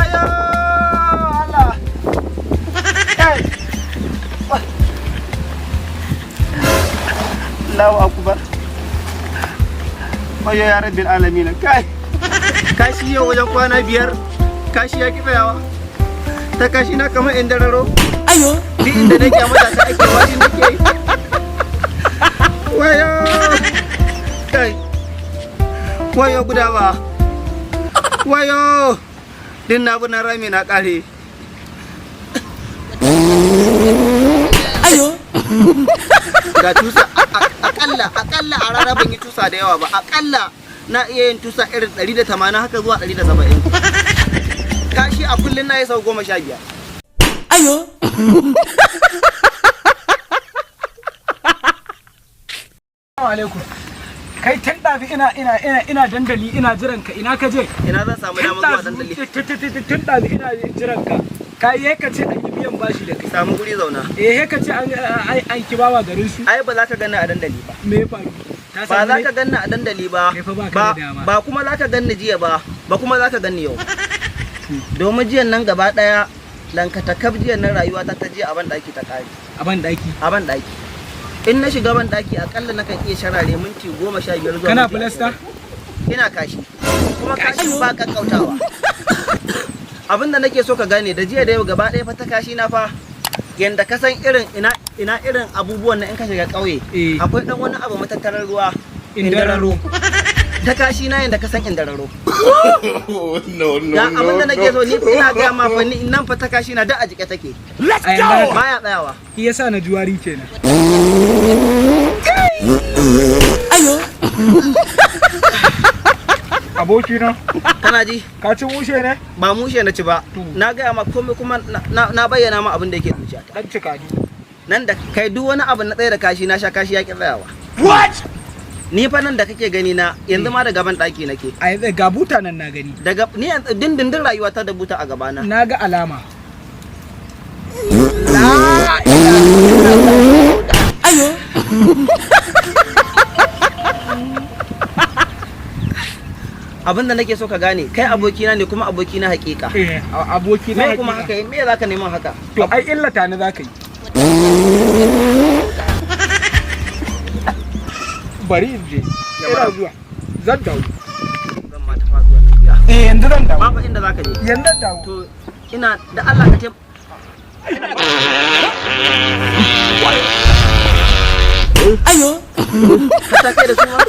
wayo Allah kai Allahu akbar wayo ya rabbil alamin kai kashi yau wajen kwana 5 kashi ya kifa yawa ta kashi na kamar inda raro ayo duk inda nake a mata ta ake wani nake wayo kai wayo gudawa wayo din na bunan rami na kare ayo ga tusa akalla a rana ban yi tusa da yawa ba akalla na iya yin tusa irin 180 haka zuwa 170 kashi a kullun na yi sau 15 ayo Assalamu alaikum. Kai tun ɗafi ina dandali ina jiran ka ina ka je? Ina zan samu damar zuwa dandali. Tun ɗafi ina jiran ka. Kai he ka ce an yi biyan bashi da kai. Samu guri zauna. He ka ce an kibawa garin su. Ai ba za ka ganni a dandali ba. Me ya faru? Ba za ka ganni a dandali ba. Ba kuma za ka ganni jiya ba. Ba kuma za ka ganni yau. Domin jiyan nan gaba ɗaya lankatakaf jiyan nan rayuwa ta je a ban ɗaki ta ƙare. A ban ɗaki? A ban ɗaki. In na shiga ban daki akalla nakan iya sharare minti 15 zuwa. Kana filasta? Ina kashi. Kuma kashin ba kakkautawa. Abinda nake so ka gane da jiya da yau gaba ɗaya fa ta kashi na fa yanda ka san irin ina irin abubuwan nan in ka shiga ƙauye akwai dan wani abu matattarar ruwa indararo. Ta kashi na yanda ka san indararo. No. Abinda nake so ni ina ga ma fa ni nan fa ta kashi na da a jike take. Let's go. Baya tsayawa. Shi yasa na juwari kenan. Ayo. Abokina. Kana ji? Ka ci mushe ne? Ba mushe na ci ba. Na gaya ma komai kuma na bayyana ma abin da yake zuciya. Dan cika ni. Nan da kai duk wani abu na tsaye da kashi na sha kashi ya ki tsayawa. What? Ni fa nan da kake gani na yanzu ma da gaban daki nake. A yanzu ga buta nan na gani. Daga ni dindindin rayuwa ta da buta a gabana. Na ga alama. Ayo. Abin da nake so ka gane kai abokina ne kuma abokina hakika. Abokina hakika. Kuma haka me zaka neman haka? To ai illata ne zaka yi. Bari in je. Ina zuwa. Zan dawo. Zan ma ta faduwa nan. Yanzu zan dawo. Ba fa inda zaka je. Yanzu zan dawo. To ina da Allah ka taimaka. Ayo. Ka take da su ma?